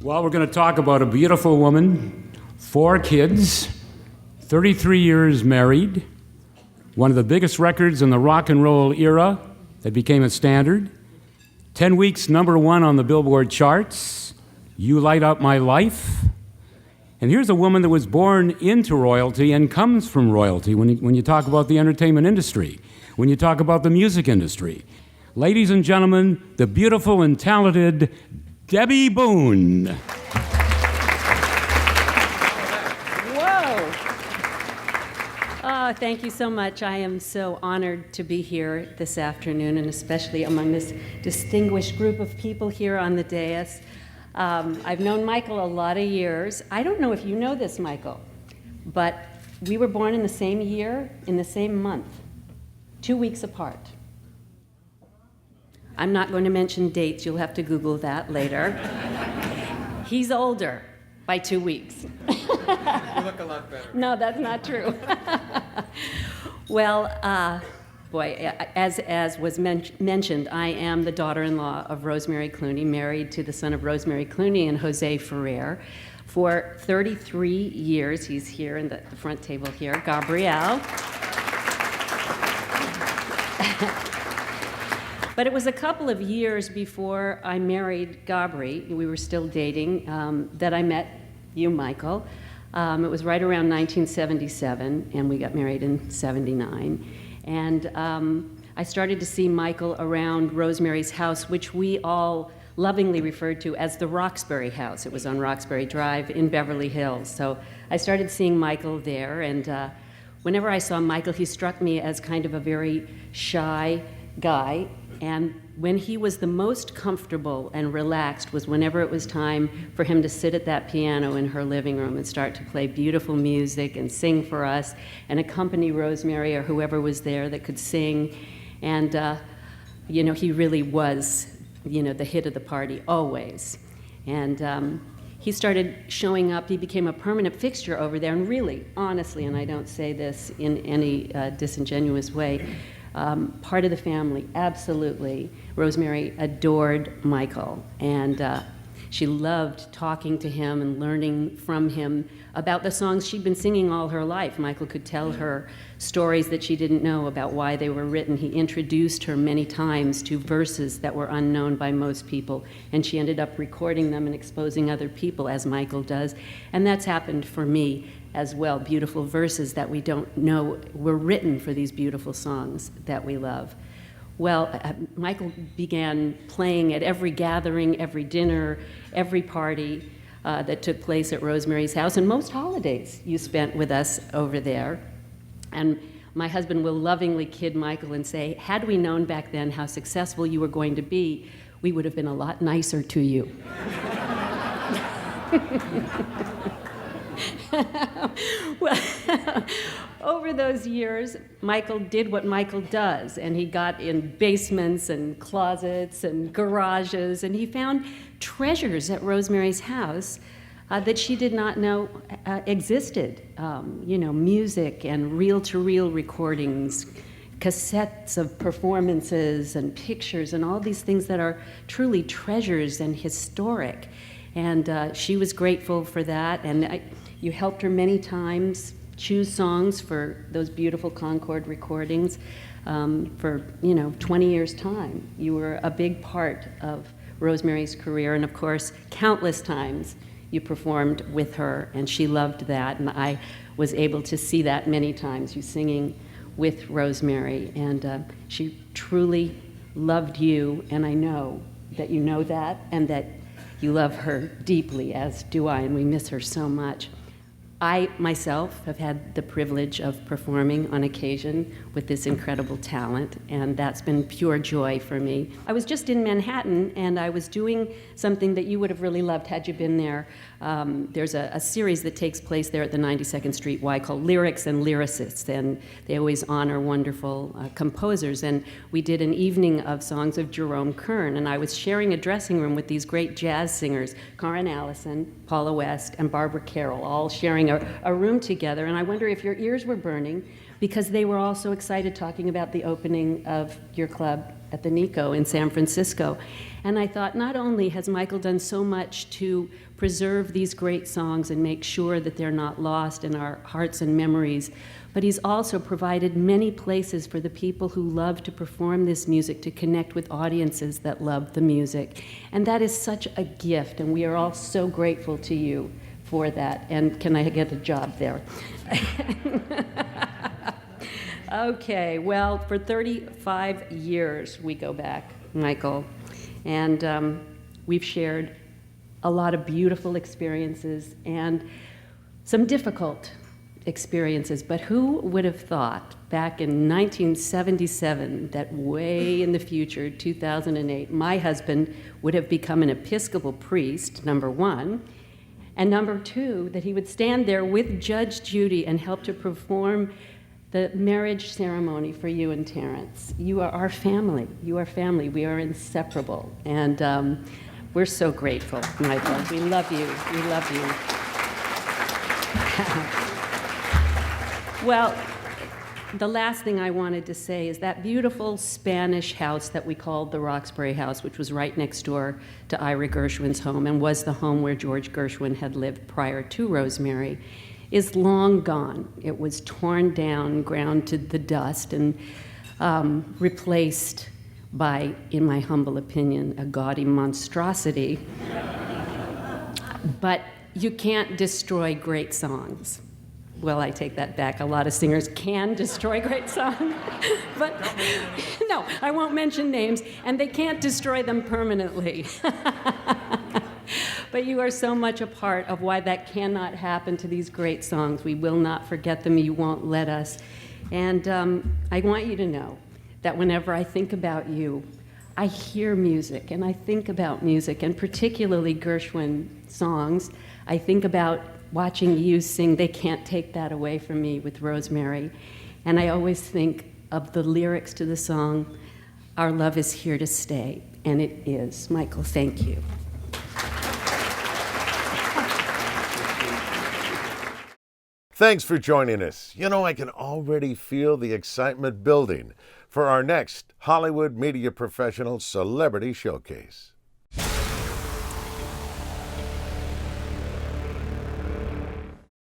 Well, we're going to talk about a beautiful woman, 4 kids, 33 years married, one of the biggest records in the rock and roll era that became a standard, 10 weeks #1 on the Billboard charts, You Light Up My Life. And here's a woman that was born into royalty and comes from royalty when you talk about the entertainment industry, when you talk about the music industry. Ladies and gentlemen, the beautiful and talented Debby Boone. Whoa. Oh, thank you so much. I am so honored to be here this afternoon, and especially among this distinguished group of people here on the dais. I've known Michael a lot of years. I don't know if you know this, Michael, but we were born in the same year, in the same month, 2 weeks apart. I'm not going to mention dates. You'll have to Google that later. He's older by 2 weeks. You look a lot better. No, that's not true. Well, boy, as was mentioned, I am the daughter-in-law of Rosemary Clooney, married to the son of Rosemary Clooney and Jose Ferrer. For 33 years, he's here in the front table here, Gabriel. But it was a couple of years before I married Gabri, we were still dating, that I met you, Michael. It was right around 1977, and we got married in 79. And I started to see Michael around Rosemary's house, which we all lovingly referred to as the Roxbury House. It was on Roxbury Drive in Beverly Hills. So I started seeing Michael there, and whenever I saw Michael, he struck me as kind of a very shy guy. And when he was the most comfortable and relaxed was whenever it was time for him to sit at that piano in her living room and start to play beautiful music and sing for us and accompany Rosemary or whoever was there that could sing. And, he really was, the hit of the party always. And he started showing up. He became a permanent fixture over there. And really, honestly, and I don't say this in any disingenuous way, part of the family, absolutely. Rosemary adored Michael, and she loved talking to him and learning from him about the songs she'd been singing all her life. Michael could tell her stories that she didn't know about why they were written. He introduced her many times to verses that were unknown by most people, and she ended up recording them and exposing other people, as Michael does. And that's happened for me as well, beautiful verses that we don't know were written for these beautiful songs that we love. Well, Michael began playing at every gathering, every dinner, every party that took place at Rosemary's house, and most holidays you spent with us over there. And my husband will lovingly kid Michael and say, had we known back then how successful you were going to be, we would have been a lot nicer to you. Well, over those years, Michael did what Michael does, and he got in basements and closets and garages, and he found treasures at Rosemary's house that she did not know existed. Music and reel-to-reel recordings, cassettes of performances and pictures and all these things that are truly treasures and historic. And she was grateful for that, and you helped her many times choose songs for those beautiful Concord recordings for 20 years' time. You were a big part of Rosemary's career, and of course, countless times you performed with her, and she loved that, and I was able to see that many times, you singing with Rosemary, and she truly loved you, and I know that you know that, and that you love her deeply, as do I, and we miss her so much. I, myself, have had the privilege of performing on occasion with this incredible talent, and that's been pure joy for me. I was just in Manhattan, and I was doing something that you would have really loved had you been there. There's a series that takes place there at the 92nd Street Y called Lyrics and Lyricists, and they always honor wonderful composers. And we did an evening of songs of Jerome Kern, and I was sharing a dressing room with these great jazz singers, Karen Allison, Paula West, and Barbara Carroll, all sharing a room together. And I wonder if your ears were burning because they were also excited talking about the opening of your club at the Nico in San Francisco. And I thought, not only has Michael done so much to preserve these great songs and make sure that they're not lost in our hearts and memories, but he's also provided many places for the people who love to perform this music to connect with audiences that love the music. And that is such a gift, and we are all so grateful to you for that. And can I get a job there? Okay, well, for 35 years we go back, Michael, and we've shared a lot of beautiful experiences and some difficult experiences, but who would have thought back in 1977 that way in the future, 2008, my husband would have become an Episcopal priest, number one, and number two, that he would stand there with Judge Judy and help to perform the marriage ceremony for you and Terrence. You are our family. You are family. We are inseparable. And we're so grateful, Michael. We love you. We love you. Well, the last thing I wanted to say is that beautiful Spanish house that we called the Roxbury House, which was right next door to Ira Gershwin's home and was the home where George Gershwin had lived prior to Rosemary, is long gone. It was torn down, ground to the dust, and replaced by, in my humble opinion, a gaudy monstrosity. But you can't destroy great songs. Well, I take that back. A lot of singers can destroy great songs. But no, I won't mention names, and they can't destroy them permanently. But you are so much a part of why that cannot happen to these great songs. We will not forget them. You won't let us. And I want you to know that whenever I think about you, I hear music, and I think about music, and particularly Gershwin songs. I think about watching you sing They Can't Take That Away From Me with Rosemary. And I always think of the lyrics to the song, Our Love Is Here to Stay. And it is. Michael, thank you. Thanks for joining us. You know, I can already feel the excitement building for our next Hollywood Media Professional Celebrity Showcase.